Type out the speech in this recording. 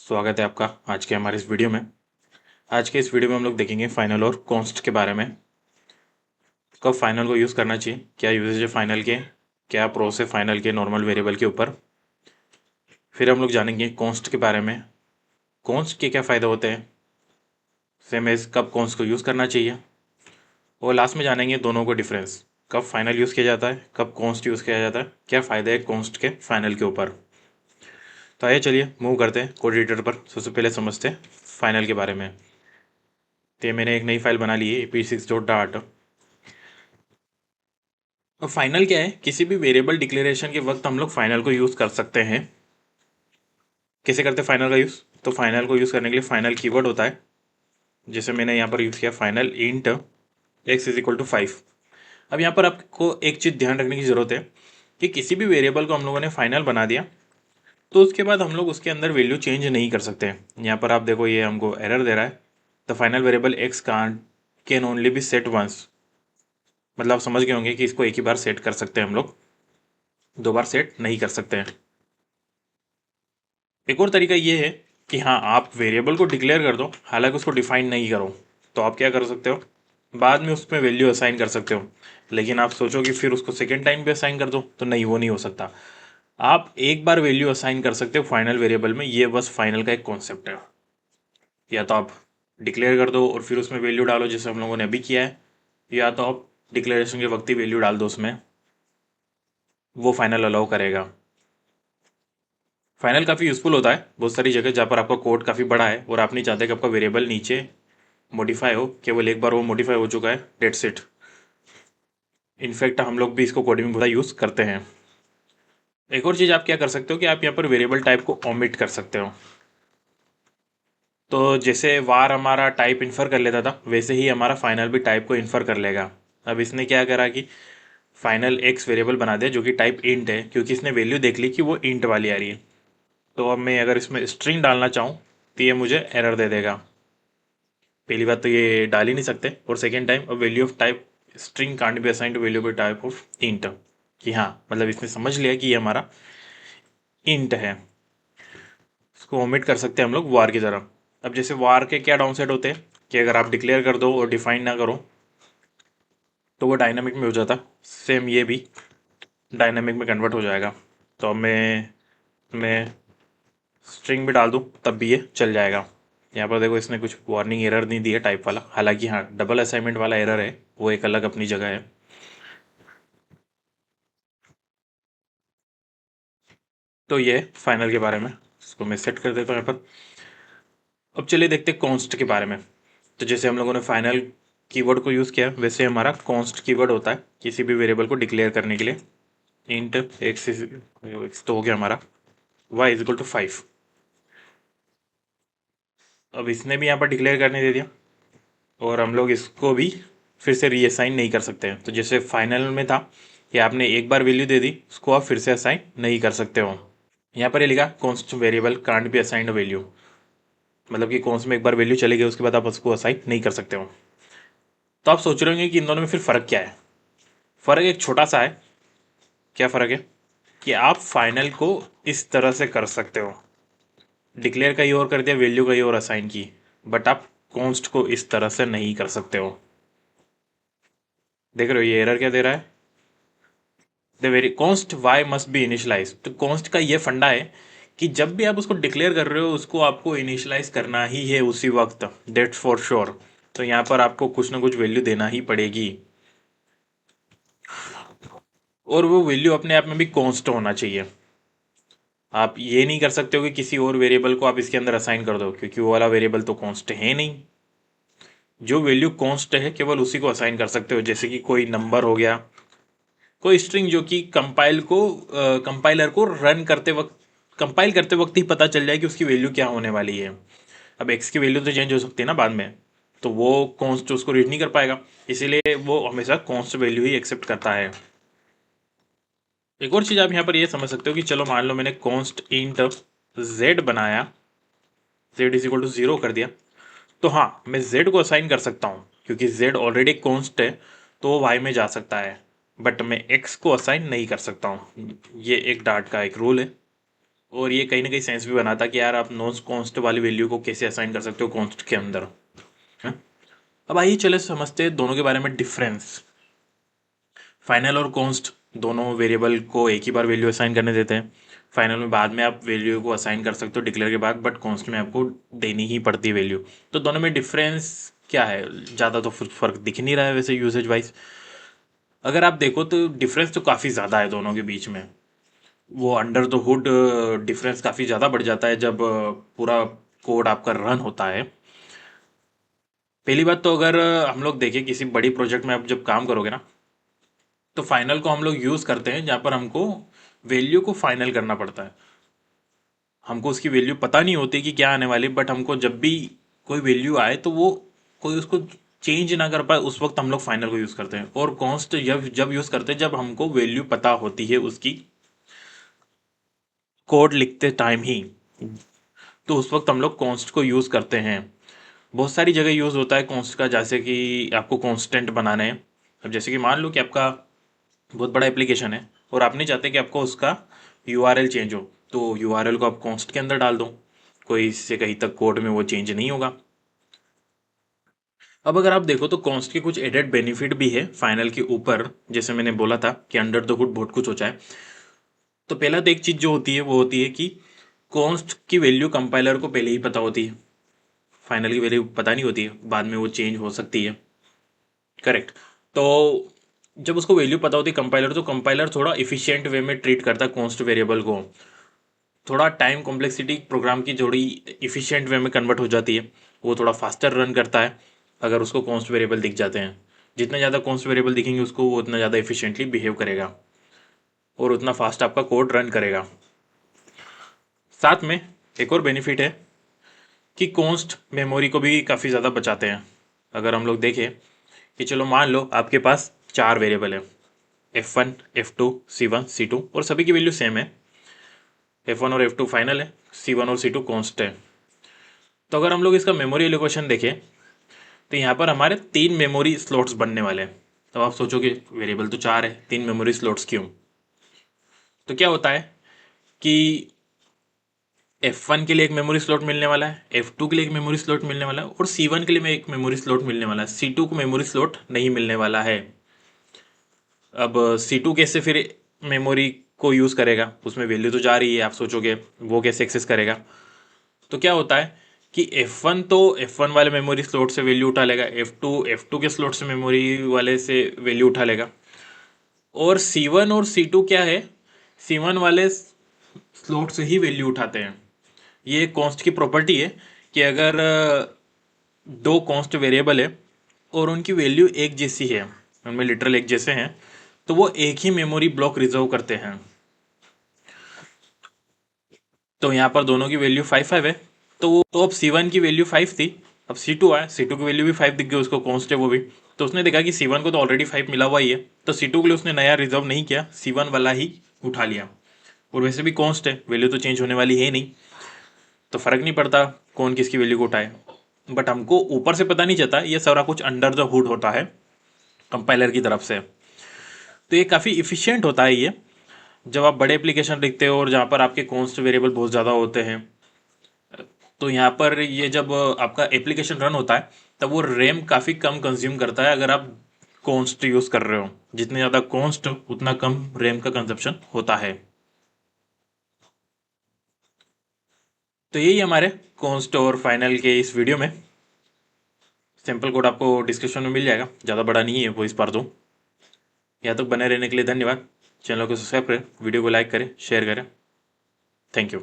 स्वागत है आपका आज के हमारे इस वीडियो में। आज के इस वीडियो में हम लोग देखेंगे फाइनल और कॉन्स्ट के बारे में। कब फाइनल को यूज़ करना चाहिए, क्या यूजेज है फाइनल के, क्या प्रोस है फाइनल के नॉर्मल वेरिएबल के ऊपर। फिर हम लोग जानेंगे कॉन्स्ट के बारे में, कॉन्स्ट के क्या फ़ायदे होते हैं, सेम एज कब कॉन्स्ट को यूज़ करना चाहिए। और लास्ट में जानेंगे दोनों को डिफरेंस, कब फाइनल यूज़ किया जाता है, कब कॉन्स्ट यूज़ किया जाता है, क्या फ़ायदे है कॉन्स्ट के फाइनल के ऊपर। तो आइए चलिए मूव करते हैं कोड एडिटर पर। सबसे पहले समझते हैं फाइनल के बारे में। तो ये मैंने एक नई फाइल बना ली है ap6.dart। अब फाइनल क्या है, किसी भी वेरिएबल डिक्लेरेशन के वक्त हम लोग फाइनल को यूज़ कर सकते हैं। कैसे करते हैं फाइनल का यूज़? तो फाइनल को यूज़ करने के लिए फाइनल कीवर्ड होता है, जैसे मैंने यहाँ पर यूज़ किया final int x is equal to 5। अब यहाँ पर आपको एक चीज़ ध्यान रखने की ज़रूरत है कि किसी भी वेरिएबल को हम लोगों ने फाइनल बना दिया तो उसके बाद हम लोग उसके अंदर वैल्यू चेंज नहीं कर सकते। यहाँ पर आप देखो ये हमको एरर दे रहा है, the final variable x can only be set once. मतलब आप समझ गए होंगे कि इसको एक ही बार सेट कर सकते हैं हम लोग, दो बार सेट नहीं कर सकते हैं। एक और तरीका ये है कि हाँ, आप वेरिएबल को डिक्लेयर कर दो हालांकि उसको डिफाइन नहीं करो, तो आप क्या कर सकते हो, बाद में उसमें वैल्यू असाइन कर सकते हो। लेकिन आप सोचो कि फिर उसको सेकेंड टाइम भी असाइन कर दो, तो नहीं, वो नहीं हो सकता। आप एक बार वैल्यू असाइन कर सकते हो फाइनल वेरिएबल में, ये बस फाइनल का एक कॉन्सेप्ट है। या तो आप डिक्लेयर कर दो और फिर उसमें वैल्यू डालो जैसे हम लोगों ने अभी किया है, या तो आप डिक्लेरेशन के वक्त ही वैल्यू डाल दो उसमें, वो फाइनल अलाउ करेगा। फाइनल काफ़ी यूज़फुल होता है बहुत सारी जगह जहाँ पर आपका कोड काफ़ी बड़ा है और आप नहीं चाहते कि आपका वेरिएबल नीचे मॉडिफाई हो, केवल एक बार वो मॉडिफाई हो चुका है, डेट्स इट। इनफैक्ट हम लोग भी इसको कोडिंग में बहुत यूज़ करते हैं। एक और चीज़ आप क्या कर सकते हो कि आप यहाँ पर वेरिएबल टाइप को ओमिट कर सकते हो। तो जैसे वार हमारा टाइप इन्फर कर लेता था, वैसे ही हमारा फाइनल भी टाइप को इन्फर कर लेगा। अब इसने क्या करा कि फाइनल एक्स वेरिएबल बना दिया जो कि टाइप इंट है, क्योंकि इसने वैल्यू देख ली कि वो इंट वाली आ रही है। तो अब मैं अगर इसमें स्ट्रिंग डालना चाहूँ तो ये मुझे एरर दे देगा। पहली बात तो ये डाल ही नहीं सकते, और सेकेंड टाइम अब value of type string can't be assign to value of type of int, कि हाँ मतलब इसने समझ लिया कि ये हमारा इंट है। इसको ओमिट कर सकते हैं हम लोग वार की तरह। अब जैसे वार के क्या डाउनसाइड होते हैं कि अगर आप डिक्लेयर कर दो और डिफाइन ना करो तो वो डायनामिक में हो जाता, सेम ये भी डायनामिक में कन्वर्ट हो जाएगा। तो अब मैं स्ट्रिंग भी डाल दूँ तब भी ये चल जाएगा। यहाँ पर देखो इसने कुछ वार्निंग एरर नहीं दी है टाइप वाला, हालांकि हाँ डबल असाइनमेंट वाला एरर है, वो एक अलग अपनी जगह है। तो ये फाइनल के बारे में, इसको मैं सेट कर देता हूँ यहाँ पर। अब चलिए देखते हैं कॉन्स्ट के बारे में। तो जैसे हम लोगों ने फाइनल कीवर्ड को यूज़ किया, वैसे हमारा कॉन्स्ट कीवर्ड होता है किसी भी वेरिएबल को डिक्लेयर करने के लिए। इंट एक्स तो हो गया हमारा वाई इज इक्वल टू 5। अब इसने भी यहाँ पर डिक्लेयर करने दे दिया और हम लोग इसको भी फिर से रीअसाइन नहीं कर सकते हैं। तो जैसे फाइनल में था कि आपने एक बार वैल्यू दे दी, उसको आप फिर से असाइन नहीं कर सकते हो। यहाँ पर ये लिखा const variable can't be assigned value, मतलब कि कॉन्स्ट में एक बार वैल्यू चली गई उसके बाद आप उसको असाइन नहीं कर सकते हो। तो आप सोच रहे होंगे कि इन दोनों में फिर फ़र्क क्या है। फ़र्क एक छोटा सा है। क्या फ़र्क है कि आप फाइनल को इस तरह से कर सकते हो, डिक्लेयर कहीं और कर दिया, वैल्यू कहीं और असाइन की, बट आप कॉन्स्ट को इस तरह से नहीं कर सकते हो। देख रहे हो ये एरर क्या दे रहा है, the very const y must be initialise. तो कॉन्स्ट का ये फंडा है कि जब भी आप उसको डिक्लेयर कर रहे हो उसको आपको इनिशलाइज करना ही है उसी वक्त, डेट्स फॉर श्योर। तो यहाँ पर आपको कुछ ना कुछ वैल्यू देना ही पड़ेगी, और वो वैल्यू अपने आप में भी कॉन्स्ट होना चाहिए। आप ये नहीं कर सकते हो कि किसी और वेरिएबल को आप इसके अंदर असाइन कर दो, क्योंकि वो वाला वेरिएबल तो कॉन्स्ट है नहीं। जो वैल्यू कॉन्स्ट है केवल उसी को असाइन कर सकते हो, जैसे कि कोई नंबर हो गया, कोई स्ट्रिंग जो कि कंपाइलर को रन करते वक्त, कंपाइल करते वक्त ही पता चल जाए कि उसकी वैल्यू क्या होने वाली है। अब एक्स की वैल्यू तो चेंज हो सकती है ना बाद में, तो वो कॉन्स्ट उसको रीड नहीं कर पाएगा, इसीलिए वो हमेशा कॉन्स्ट वैल्यू ही एक्सेप्ट करता है। एक और चीज़ आप यहाँ पर ये समझ सकते हो कि चलो मान लो मैंने कॉन्स्ट इंट जेड बनाया, जेड इज इक्वल टू 0 कर दिया, तो हाँ मैं जेड को असाइन कर सकता हूँ क्योंकि जेड ऑलरेडी कॉन्स्ट है, तो वो वाई में जा सकता है, बट मैं एक्स को असाइन नहीं कर सकता हूँ। ये एक डार्ट का एक रूल है, और ये कहीं ना कहीं सेंस भी बनाता कि यार आप नॉन कॉन्स्ट वाली वैल्यू को कैसे असाइन कर सकते हो कॉन्स्ट के अंदर है? अब आइए चले समझते हैं दोनों के बारे में डिफरेंस। फाइनल और कॉन्स्ट दोनों वेरिएबल को एक ही बार वैल्यू असाइन करने देते हैं। फाइनल में बाद में आप वैल्यू को असाइन कर सकते हो डिक्लेयर के बाद, बट कॉन्स्ट में आपको देनी ही पड़ती है वैल्यू। तो दोनों में डिफरेंस क्या है? ज़्यादा तो फर्क दिख नहीं रहा है वैसे यूसेज वाइज। अगर आप देखो तो डिफरेंस तो काफ़ी ज़्यादा है दोनों के बीच में। वो अंडर द हुड डिफरेंस काफ़ी ज़्यादा बढ़ जाता है जब पूरा कोड आपका रन होता है। पहली बात तो अगर हम लोग देखें किसी बड़ी प्रोजेक्ट में आप जब काम करोगे ना, तो फाइनल को हम लोग यूज़ करते हैं जहाँ पर हमको वैल्यू को फाइनल करना पड़ता है। हमको उसकी वैल्यू पता नहीं होती कि क्या आने वाली, बट हमको जब भी कोई वैल्यू आए तो वो कोई उसको चेंज ना कर पाए, उस वक्त हम लोग फाइनल को यूज़ करते हैं। और कॉन्स्ट जब जब यूज़ करते हैं जब हमको वैल्यू पता होती है उसकी कोड लिखते टाइम ही, तो उस वक्त हम लोग कॉन्स्ट को यूज़ करते हैं। बहुत सारी जगह यूज़ होता है कॉन्स्ट का, जैसे कि आपको कॉन्स्टेंट बनाना है। अब जैसे कि मान लो कि आपका बहुत बड़ा एप्लीकेशन है और आप नहीं चाहते कि आपको उसका यूआरएल चेंज हो, तो यूआरएल को आप कॉन्स्ट के अंदर डाल दो, कोई इससे कहीं तक कोड में वो चेंज नहीं होगा। अब अगर आप देखो तो कॉन्स्ट के कुछ एडेड बेनिफिट भी है फाइनल के ऊपर, जैसे मैंने बोला था कि अंडर द हुड बहुत कुछ होता है। तो पहला तो एक चीज़ जो होती है वो होती है कि कॉन्स्ट की वैल्यू कंपाइलर को पहले ही पता होती है। फाइनल की वैल्यू पता नहीं होती है, बाद में वो चेंज हो सकती है। करेक्ट। तो जब उसको वैल्यू पता होती है कंपाइलर, तो कंपाइलर थोड़ा इफिशियंट वे में ट्रीट करता है कॉन्स्ट वेरिएबल को। थोड़ा टाइम कॉम्प्लेक्सिटी प्रोग्राम की थोड़ी इफिशियंट वे में कन्वर्ट हो जाती है, वो थोड़ा फास्टर रन करता है अगर उसको कॉन्स्ट वेरिएबल दिख जाते हैं। जितने ज़्यादा कॉन्स्ट वेरिएबल दिखेंगे उसको वो उतना ज़्यादा इफिशियंटली बिहेव करेगा और उतना फास्ट आपका कोड रन करेगा। साथ में एक और बेनिफिट है कि कॉन्स्ट मेमोरी को भी काफ़ी ज़्यादा बचाते हैं। अगर हम लोग देखें कि चलो मान लो आपके पास 4 वेरिएबल है, F1, F2, C1, C2, और सभी की वैल्यू सेम है। F1 और F2 फाइनल है, C1 और C2 कॉन्स्ट है। तो अगर हम लोग इसका मेमोरी एलोकेशन देखें तो यहाँ पर हमारे 3 मेमोरी स्लॉट्स बनने वाले हैं। तो आप सोचोगे वेरिएबल तो 4 है, 3 मेमोरी स्लॉट्स क्यों? तो क्या होता है कि F1 के लिए एक मेमोरी स्लॉट मिलने वाला है, F2 के लिए एक मेमोरी स्लॉट मिलने वाला है, और C1 के लिए एक मेमोरी स्लॉट मिलने वाला है। C2 को मेमोरी स्लॉट नहीं मिलने वाला है। अब C2 कैसे फिर मेमोरी को यूज़ करेगा? उसमें वैल्यू तो जा रही है, आप सोचोगे वो कैसे एक्सेस करेगा? तो क्या होता है कि F1 तो F1 वाले मेमोरी स्लॉट से वैल्यू उठा लेगा, F2 के स्लॉट से मेमोरी वाले से वैल्यू उठा लेगा, और C1 और C2 क्या है, C1 वाले स्लॉट से ही वैल्यू उठाते हैं। ये कॉन्स्ट की प्रॉपर्टी है कि अगर दो कॉन्स्ट वेरिएबल है और उनकी वैल्यू एक जैसी है, उनमें लिटरल एक जैसे हैं, तो वो एक ही मेमोरी ब्लॉक रिजर्व करते हैं। तो यहाँ पर दोनों की वैल्यू 5 5 है। तो अब C1 की वैल्यू 5 थी, अब C2 आया, C2 की वैल्यू भी 5 दिख गई उसको, कॉन्स्ट है वो भी। तो उसने देखा कि C1 को तो ऑलरेडी 5 मिला हुआ ही है, तो C2 के लिए उसने नया रिजर्व नहीं किया, C1 वाला ही उठा लिया। और वैसे भी कॉन्स्ट है, वैल्यू तो चेंज होने वाली है नहीं, तो फर्क नहीं पड़ता कौन किसकी वैल्यू को उठाए। बट हमको ऊपर से पता नहीं चलता, ये सारा कुछ अंडर द हुड होता है कंपाइलर की तरफ से। तो ये काफ़ी इफिशियंट होता है ये, जब आप बड़े एप्लीकेशन लिखते हो और जहाँ पर आपके कॉन्स्ट वेरिएबल बहुत ज़्यादा होते हैं। तो यहाँ पर ये जब आपका एप्लीकेशन रन होता है तब वो रैम काफ़ी कम कंज्यूम करता है अगर आप कॉन्स्ट यूज़ कर रहे हो। जितने ज़्यादा कॉन्स्ट उतना कम रैम का कंजप्शन होता है। तो यही हमारे कॉन्स्ट और फाइनल के इस वीडियो में। सिंपल कोड आपको डिस्क्रिप्शन में मिल जाएगा, ज़्यादा बड़ा नहीं है वो, इस बार तो। यहाँ तक बने रहने के लिए धन्यवाद। चैनल को सब्सक्राइब करें, वीडियो को लाइक करें, शेयर करें। Thank you.